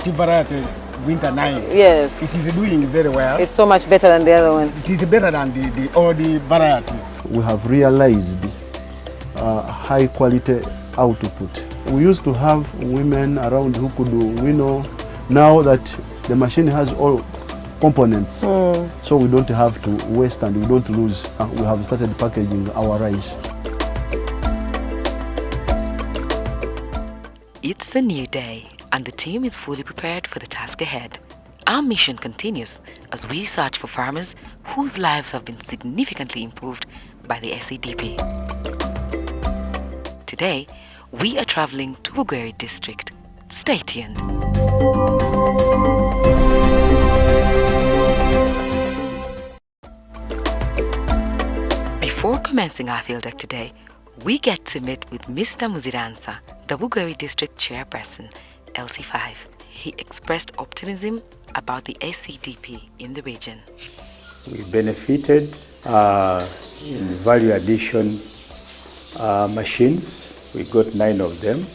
active variety winter 9. Yes. It is doing very well. It's so much better than the other one. It is better than all the varieties. We have realized high quality output. We used to have women around who could winnow. Now that the machine has all components, so we don't have to waste and we don't lose. We have started packaging our rice. It's a new day and the team is fully prepared for the task ahead. Our mission continues as we search for farmers whose lives have been significantly improved by the ACDP. Today, we are traveling to Bugweri district. Stay tuned. Before commencing our field work today, we get to meet with Mr. Muziransa, the Bugweri district chairperson, LC5. He expressed optimism about the ACDP in the region. We benefited in value addition machines. We got 9 of them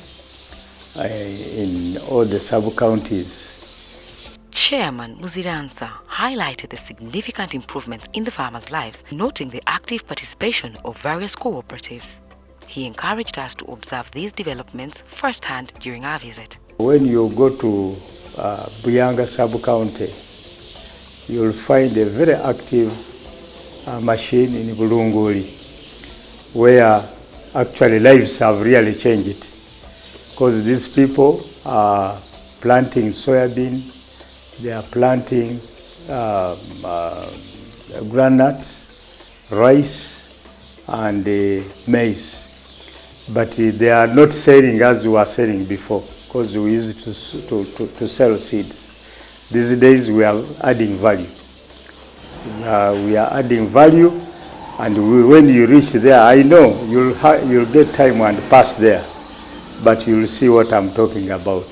in all the sub-counties. Chairman Muziransa highlighted the significant improvements in the farmers' lives, noting the active participation of various cooperatives. He encouraged us to observe these developments firsthand during our visit. When you go to Buyanga sub-county, you'll find a very active machine in Bulunguli, where actually lives have really changed. Because these people are planting soybean, they are planting groundnuts, rice, and maize. But they are not selling as we were selling before, because we used to sell seeds. These days we are adding value. We are adding value, and when you reach there, I know you'll get time and pass there, but you'll see what I'm talking about.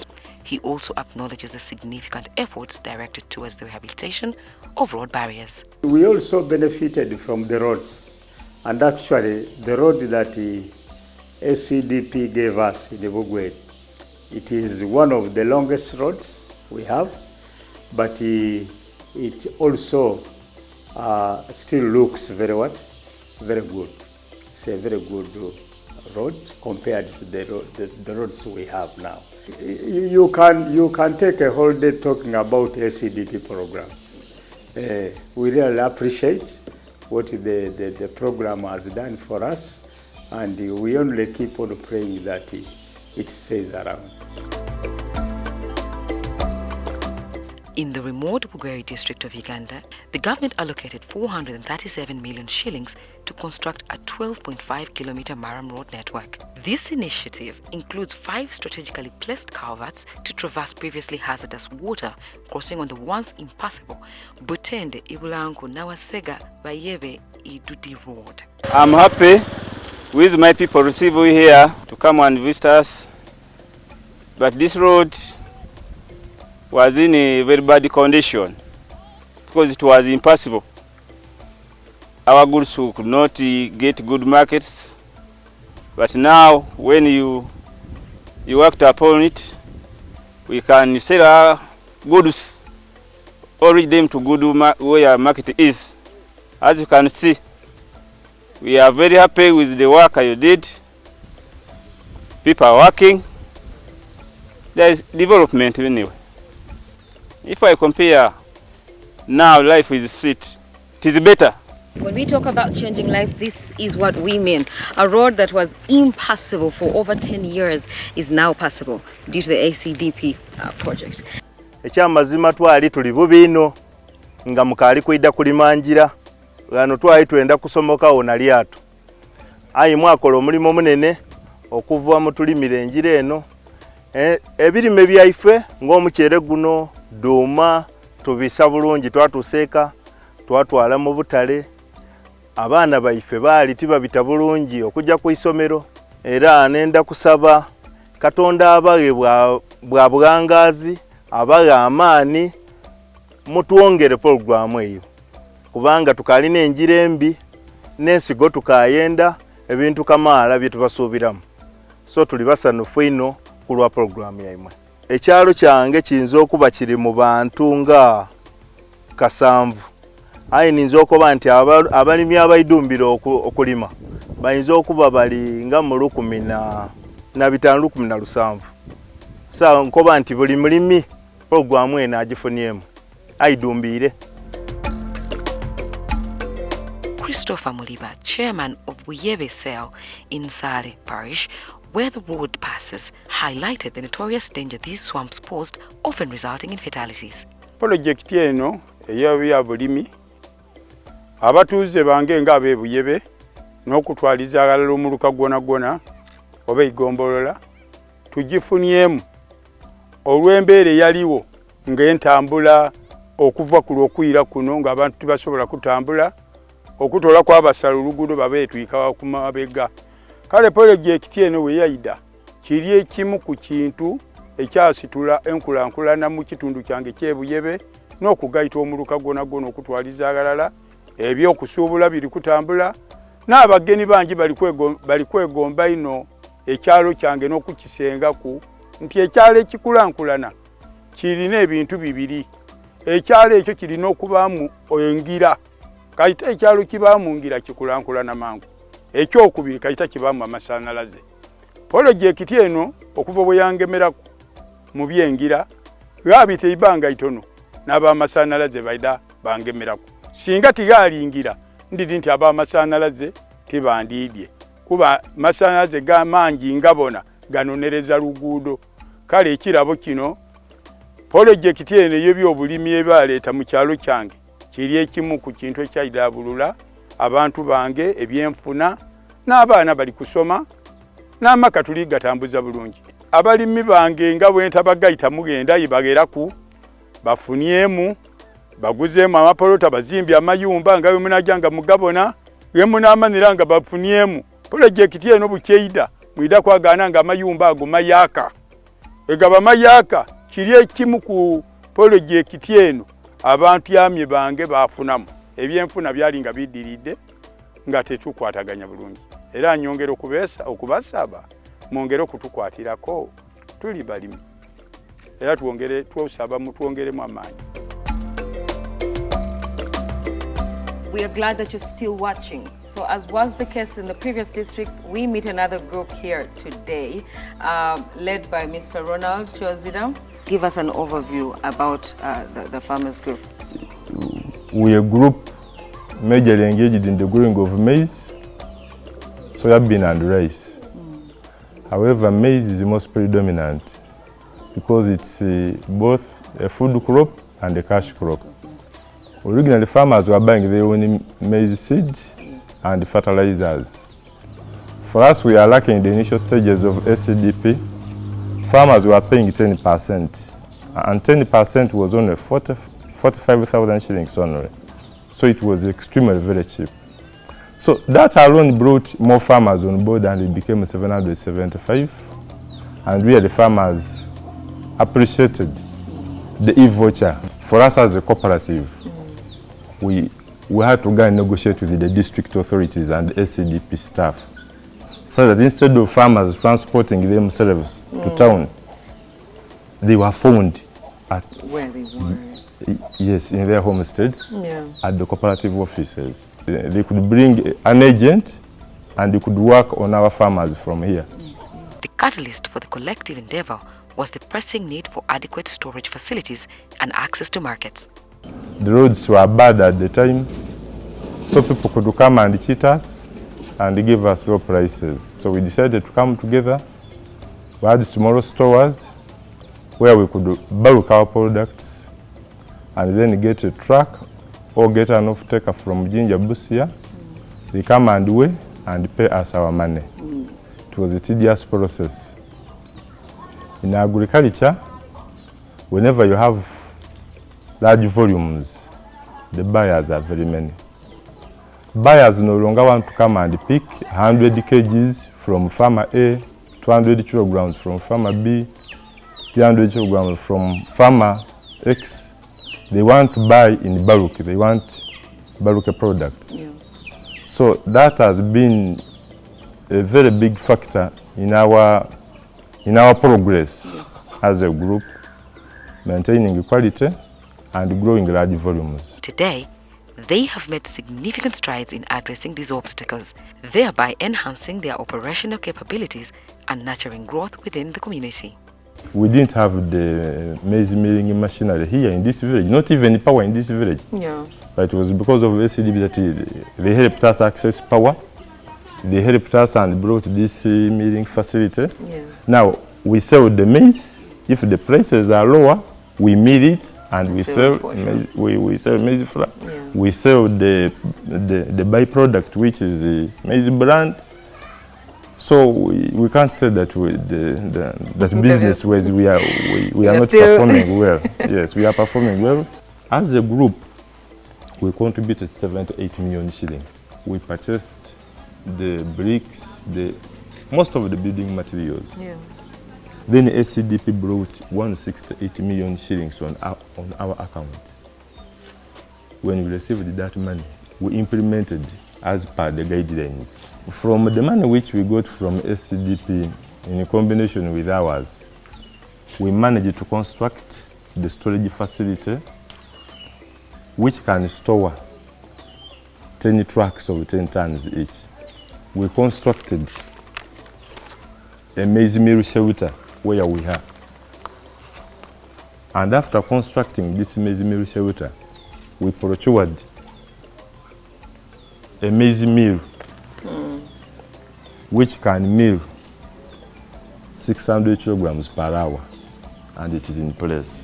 He also acknowledges the significant efforts directed towards the rehabilitation of road barriers. We also benefited from the roads, and actually the road that ACDP gave us in the Bugweri, it is one of the longest roads we have, but it also still looks very good. It's a very good road compared to the roads we have now. You can take a whole day talking about ACDP programs. We really appreciate what the program has done for us, and we only keep on praying that it stays around. In the remote Bugweri district of Uganda, the government allocated 437 million shillings to construct a 12.5-kilometer Maram road network. This initiative includes 5 strategically placed culverts to traverse previously hazardous water crossing on the once impassable Butende, Ibulango, Nawasega, Bayebe, Idudi road. I'm happy with my people receiving here to come and visit us, but this road was in a very bad condition because it was impossible. Our goods could not get good markets, but now when you worked upon it, we can sell our goods or reach them to good where our market is. As you can see, we are very happy with the work you did. People are working. There is development anyway. If I compare now, life is sweet. It is better. When we talk about changing lives, this is what we mean. A road that was impassable for over 10 years is now passable due to the ACDP project. Ekyamazima twali tuli bubino nga mukali kwida kulimanjira gano twali twenda kusomoka ona lyato. Ayi mwakola omulimo munene okuva mu tulimire enjira eno. Ebirime byaife ng'omukyere guno duma tubisa bulungi twatuseeka twatwala mu butale. Abaana baife baali tibabita bulungi okujja ku isomero, era nenda kusaba Katonda abawe bwa bugangazi abawe amaani mutuongere programu eyo, kubanga tukalina enjira embi n'ensigo tukayenda ebintu kamaala bye tubasuubiramu. So tuli basanufu ino kulwa programu yaimwe. ekyalo kyange kiyinza okuba kiri mu bantu nga 7. Aye ninza okuba nti abalimi abayidumbira okulima bayinza okuba bali nga mu 15,17. Sa nkoba nti buli mulimi programu eno agifunyemu ayidumbire. Christopher Muliba, chairman of Buyebe Cell in Sale Parish, where the road passes, highlighted the notorious danger these swamps posed, often resulting in fatalities. Project eno eya bulimi abatuuze bange nga abe Buyebe n'okutwaliza agalala omuluka gwona oba igombolola tugifunyemu olw'embeera yaliwo ng'entambula okuva ku lw'okuyira kuno ng'abantu tibasobola kutambula okutola kw'abasala oluguudo babeetwika ku mabega. Kale project eno we yayida kiri ekimu ku kintu ekyasitula enkulankulana mu kitundu kyange ky'e Buyebe n'okugayita omuluka gwona okutwaliza agalala ebyokusuubula biri kutambula n'abagenyi bangi bali kwegomba ino ekyalo kyange n'okukisengaku nti ekyalo ekikulankulana kirina ebintu bibiri. Ekyalo ekyo kirina okubaamu engira kayita ekyalo kibaamu ngira kikulankulana mangu. Ekyokubiri kayita kibaamu amasanalaze. Project eno okuva bwe yangemeraku mu byengira gaabite ibanga itono n'abamasanalaze baida bangemeraku. Singa tigalingira ndidi nti abamasanalaze tibandidye kuba masanalaze gamangi ngabona ganonereza luguudo. Kale ekirabo kino project eno y'ebyobulimi ebaleeta mu kyalo kyange kiri ekimu ku kintu ekyayidabulula abantu bange ebyenfuna n'abaana bali kusoma n'amaka tuli gatambuza bulungi. Abalimi bange nga bwe ntabagayita mugenda yibageraku bafunyemu baguzeemu amapolota bazimbye amayumba nga bwe munajanga mugabona bwe munamanira nga bafunyemu. Project eno bukyeyida mwida kwagana nga amayumba ago mayaka egaba mayaka kiri ekimu ku project eno abantu yamye bange bafunamu ebyenfuna byali nga bidiridde nga tetukwataganya bulungi. Era nyongera okubasaba mwongere okutukwatirako tuli balimi era twosaba mutwongeremu amaanyi. We are glad that you're still watching. So as was the case in the previous districts, we meet another group here today, led by Mr. Ronald Chozida. Give us an overview about the farmers group. We are a group majorly engaged in the growing of maize, soybean and rice. However, maize is the most predominant because it's both a food crop and a cash crop. Originally, farmers were buying their own maize seed and fertilizers. For us, we are lacking the initial stages of ACDP. Farmers were paying 10%, and 10% was only 45,000 shillings only. So it was extremely very cheap. So that alone brought more farmers on board, and it became 775. And really, farmers appreciated the e-voucher. For us as a cooperative, we had to go and negotiate with the district authorities and ACDP staff, so that instead of farmers transporting themselves to town, they were found at Where they were. Yes, in their homesteads, at the cooperative offices. They could bring an agent and they could work on our farmers from here. The catalyst for the collective endeavor was the pressing need for adequate storage facilities and access to markets. The roads were bad at the time, so people could come and cheat us and give us low prices. So we decided to come together. We had small stores where we could bulk our products and then get a truck or get an off-taker from Jinja Busia. They come and weigh and pay us our money. It was a tedious process. In agriculture, whenever you have large volumes, the buyers are very many. Buyers no longer want to come and pick 100 kgs from farmer A, 200 kilograms from farmer B, 300 kilograms from farmer X. They want to buy in bulk. They want bulk products. So that has been a very big factor in our progress as a group, maintaining quality and growing large volumes. Today, they have made significant strides in addressing these obstacles, thereby enhancing their operational capabilities and nurturing growth within the community. We didn't have the maize milling machinery here in this village, not even power in this village. Yeah. But it was because of ACDP that they helped us access power. They helped us and brought this milling facility. Yes. Now, we sell the maize. If the prices are lower, we mill it and we sell maize, we sell maize flour. Yeah. We sell the byproduct, which is the maize brand. So we can't say that that business wise we are not performing well. Yes, we are performing well. As a group, we contributed 78 million shillings. We purchased the bricks, most of the building materials. Yeah. Then ACDP brought 168 million shillings on our account. When we received that money, we implemented as per the guidelines. From the money which we got from ACDP in combination with ours, we managed to construct the storage facility which can store 10 trucks of 10 tons each. We constructed a maize mill shelter where we are. And after constructing this maize mill shelter, we procured a maize mill which can mill 600 kilograms per hour, and it is in place.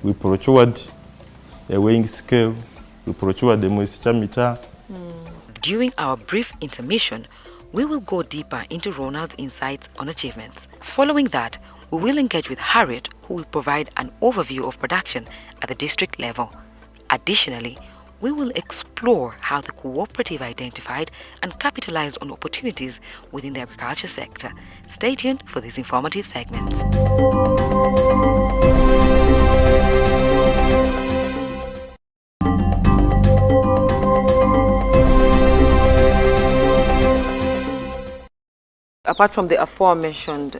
We procured a weighing scale, we procured the moisture meter. During our brief intermission, we will go deeper into Ronald's insights on achievements. Following that, we will engage with Harriet, who will provide an overview of production at the district level. Additionally, we will explore how the cooperative identified and capitalized on opportunities within the agriculture sector. Stay tuned for these informative segments. Apart from the aforementioned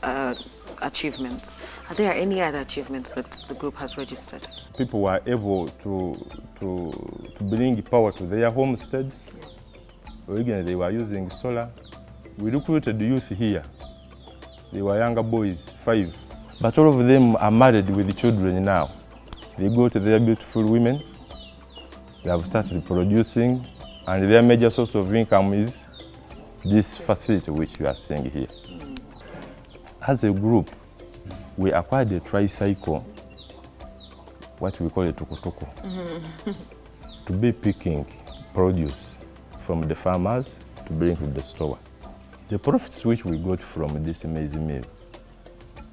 achievements, are there any other achievements that the group has registered? People were able to bring power to their homesteads. Originally, they were using solar. We recruited youth here. They were younger boys, 5. But all of them are married with children now. They go to their beautiful women. They have started producing, and their major source of income is this facility which you are seeing here. As a group, we acquired a tricycle, what we call a tukutuku, to be picking produce from the farmers to bring to the store. The profits which we got from this maize mill,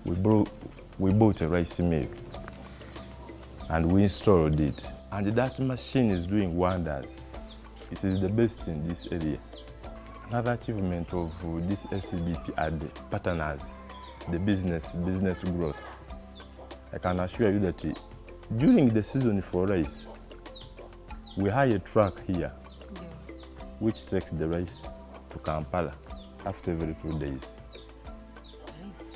we bought a rice mill and we installed it. And that machine is doing wonders. It is the best in this area. Another achievement of this ACDP are the partners, the business growth. I can assure you that during the season for rice, we hire a truck here, which takes the rice to Kampala after every 2 days.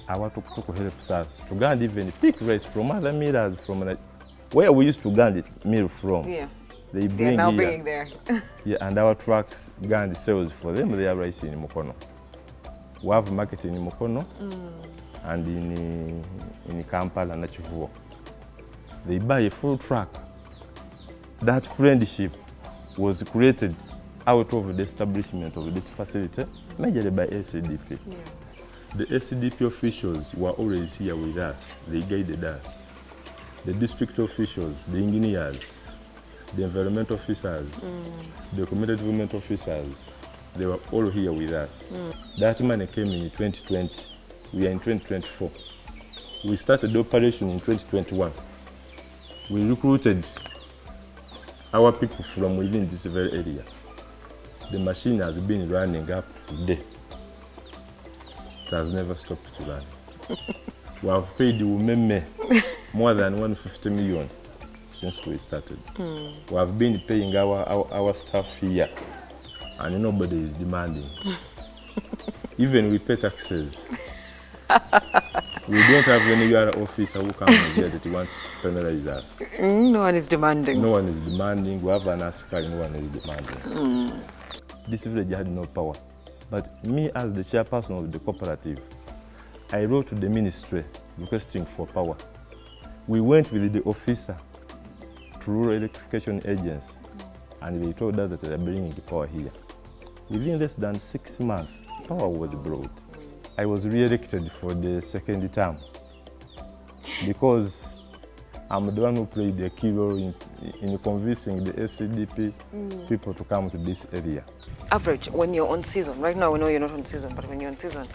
Our tuk-tuk helps us to Uganda even pick rice from other millers from where we used to Uganda mill from. Yeah. They bring now here. bringing there. Yeah, and our trucks Gandhi sells for them their rice in Mukono. We have market in Mukono and in Kampala and Chivuo. They buy a full truck. That friendship was created out of the establishment of this facility, majorly by ACDP. Yeah. The ACDP officials were always here with us. They guided us. The district officials, the engineers, the environment officers, the community development officers, they were all here with us. That money came in 2020. We are in 2024. We started the operation in 2021. We recruited our people from within this very area. The machine has been running up to today. It has never stopped to run. We have paid Umeme more than 150 million since we started. We have been paying our staff here, and nobody is demanding. Even we pay taxes. We don't have any other officer who comes here that wants to penalize us. No one is demanding. No one is demanding. We have an askari, no one is demanding. This village had no power. But me, as the chairperson of the cooperative, I wrote to the ministry requesting for power. We went with the officer to rural electrification agency, and they told us that they are bringing the power here. Within less than 6 months, power was brought. I was re-elected for the second term because I'm the one who played a key role in convincing the ACDP people to come to this area. Average, when you're on season, right now we know you're not on season, but when you're on season,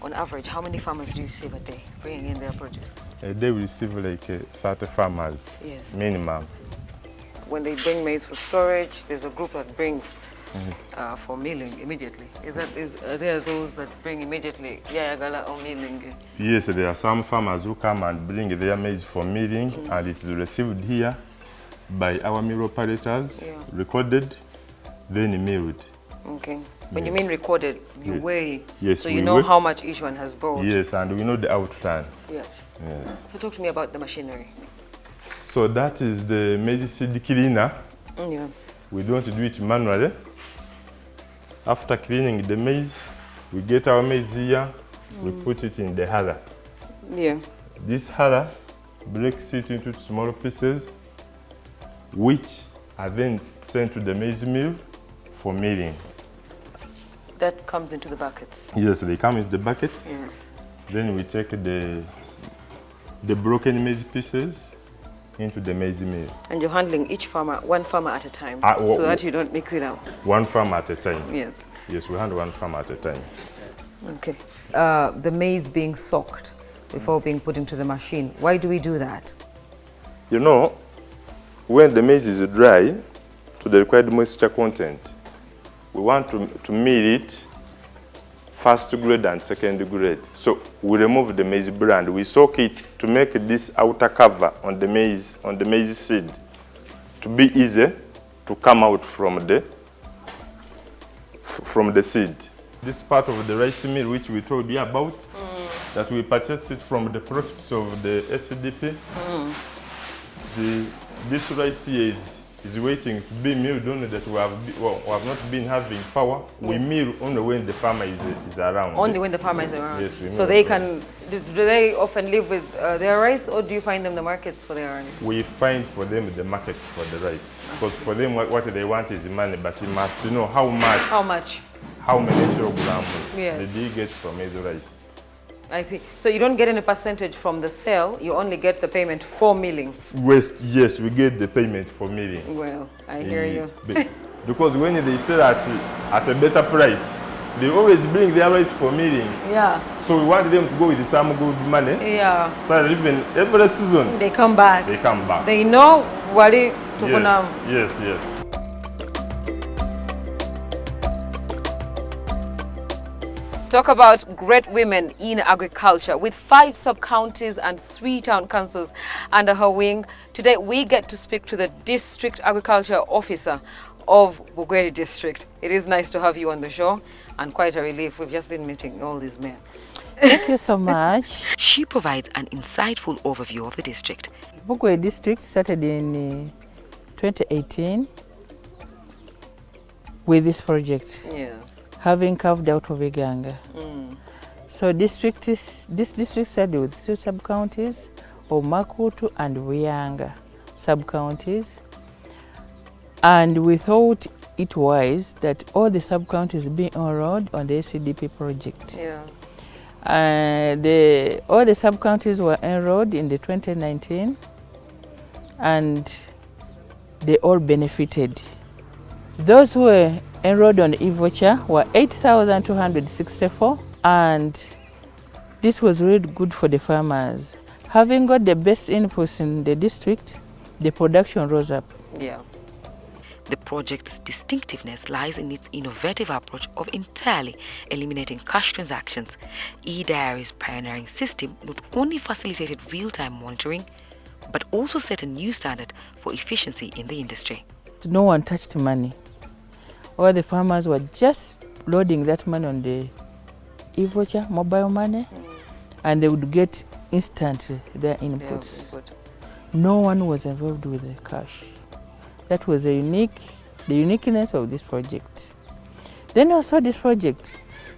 on average, how many farmers do you receive a day bringing in their produce? A day we receive like 30 farmers, Yes. minimum. When they bring maize for storage, there's a group that brings for milling immediately. Are there those that bring immediately yayagala or milling? Yes, there are some farmers who come and bring their maize for milling, and it is received here by our mill operators, recorded, then milled. Okay. When you mean recorded, you weigh, yes, so you know how much each one has brought. Yes, and we know the outturn. Yes. Yes. So talk to me about the machinery. So that is the maize seed cleaner. Yeah. We don't do it manually. After cleaning the maize, we get our maize here, we put it in the huller. Yeah. This huller breaks it into small pieces, which are then sent to the maize mill for milling. That comes into the buckets. Yes, they come into the buckets. Yes. Then we take the broken maize pieces into the maize mill. And you're handling each farmer, one farmer at a time, so that you don't mix it up. One farm at a time. Yes. Yes, we handle one farm at a time. Okay. The maize being soaked before being put into the machine. Why do we do that? You know, when the maize is dry to the required moisture content, we want to mill it first grade and second grade. So we remove the maize bran. We soak it to make this outer cover on the maize seed to be easy to come out from the seed. This part of the rice mill which we told you about, that we purchased it from the profits of the ACDP. This rice here is waiting to be milled, only that we have not been having power. We mill only when the farmer is around. Only when the farmer is around? Yes, we mill. So they can, do they often live with their rice, or do you find them the markets for their rice? We find for them the market for the rice. Because for them what they want is money, but you must know how much. How much? How many kilograms Yes. do you get from maize rice? I see. So you don't get any percentage from the sale, you only get the payment for milling? Yes, we get the payment for milling. Well, I hear you. Because when they sell at a better price, they always bring their rice for milling. Yeah. So we want them to go with some good money. Yeah. So even every season, they come back. They come back. They know wali tukunam. Yes, yes. Talk about great women in agriculture. With 5 sub-counties and 3 town councils under her wing, today we get to speak to the District Agriculture Officer of Bugweri District. It is nice to have you on the show, and quite a relief. We've just been meeting all these men. Thank you so much. She provides an insightful overview of the district. Bugweri District started in 2018 with this project. Yes. Having carved out of Iganga. So this district started with 2 sub-counties of Makutu and Buyanga sub-counties. And we thought it wise that all the sub-counties be enrolled on the ACDP project. Yeah. All the sub-counties were enrolled in the 2019, and they all benefited. Those who were enrolled on e-voucher were 8,264, and this was really good for the farmers. Having got the best inputs in the district, the production rose up. Yeah. The project's distinctiveness lies in its innovative approach of entirely eliminating cash transactions. eDiary's pioneering system not only facilitated real-time monitoring, but also set a new standard for efficiency in the industry. No one touched money. All the farmers were just loading that money on the e-voucher, mobile money, and they would get instantly their inputs. No one was involved with the cash. That was the uniqueness of this project. Then also this project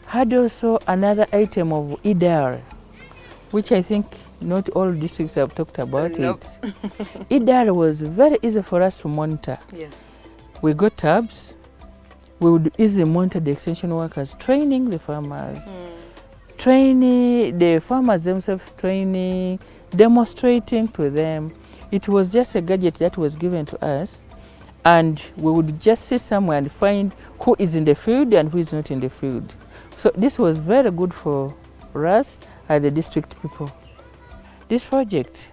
had also another item of IDAR, which I think not all districts have talked about it. IDAR was very easy for us to monitor. Yes. We got tabs. We would easily monitor the extension workers, training the farmers, training the farmers themselves, training, demonstrating to them. It was just a gadget that was given to us, and we would just sit somewhere and find who is in the field and who is not in the field. So this was very good for us as the district people. This project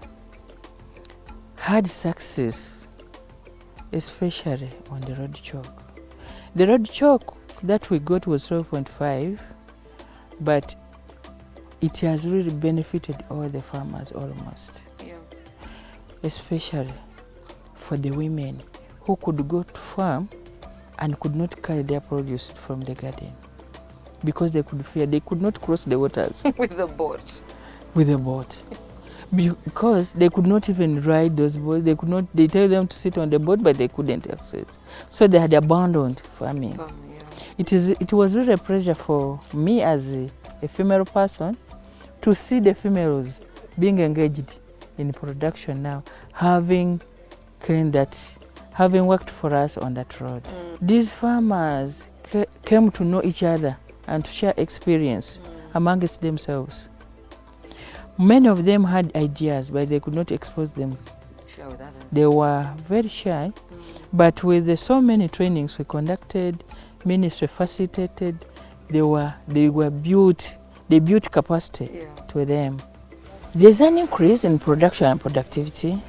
had success, especially on the road chalk. The road chalk that we got was 12.5, but it has really benefited all the farmers almost. Yeah. Especially for the women who could go to farm and could not carry their produce from the garden because they could fear they could not cross the waters with the boat. With the boat. Because they could not even ride those boats. They could not. They tell them to sit on the boat, but they couldn't access. So they had abandoned farming. Yeah. It was really a pleasure for me as a female person to see the females being engaged in production now, having cleaned that, having worked for us on that road. These farmers came to know each other and to share experience amongst themselves. Many of them had ideas, but they could not expose them. Share with others. They were very shy, but with so many trainings we conducted, ministry facilitated, they built capacity to them. There's an increase in production and productivity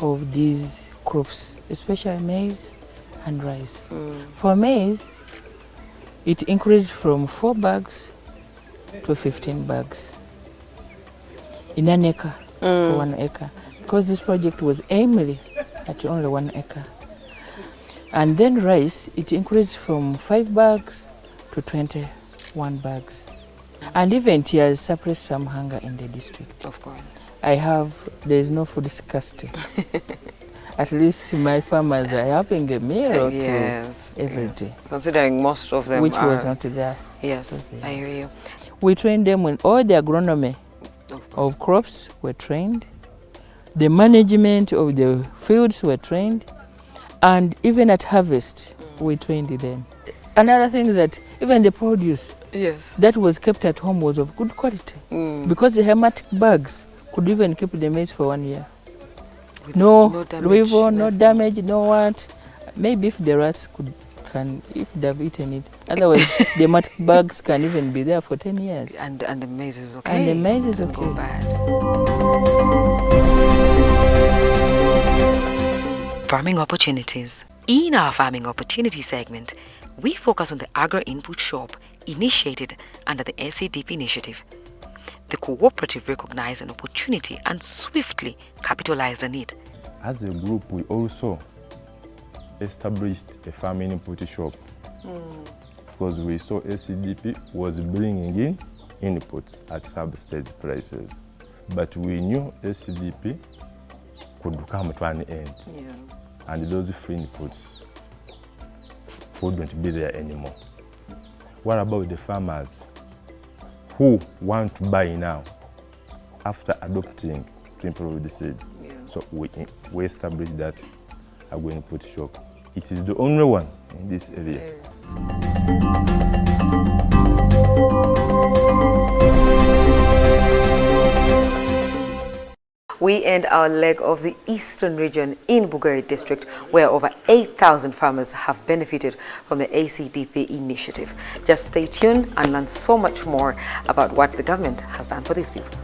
of these crops, especially maize and rice. For maize, it increased from 4 bags to 15 bags. In an acre, for 1 acre, because this project was aimed at only 1 acre. And then rice, it increased from 5 bags to 21 bags. And even it has suppressed some hunger in the district. Of course. There is no food scarcity. At least my farmers are having a meal or two every day. Considering most of them which was not there. Yes, I hear you. We trained them in all the agronomy of crops were trained, the management of the fields were trained, and even at harvest we trained them. Another thing is that even the produce that was kept at home was of good quality because the hermetic bags could even keep the maize for 1 year. No damage, no damage, no what. Maybe if the rats if they've eaten it. Otherwise, the hermetic bags can even be there for 10 years. And the maize is okay. And the maize is okay. Go bad. Farming opportunities. In our farming opportunity segment, we focus on the Agro Input Shop initiated under the ACDP initiative. The cooperative recognized an opportunity and swiftly capitalized on it. As a group, we also established a farming input shop because we saw ACDP was bringing in inputs at sub-stage prices. But we knew ACDP could come to an end. And those free inputs wouldn't be there anymore. What about the farmers who want to buy now after adopting to improve the seed? So we established that Agro Input Shop. It is the only one in this area. We end our leg of the eastern region in Bugweri district, where over 8,000 farmers have benefited from the ACDP initiative. Just stay tuned and learn so much more about what the government has done for these people.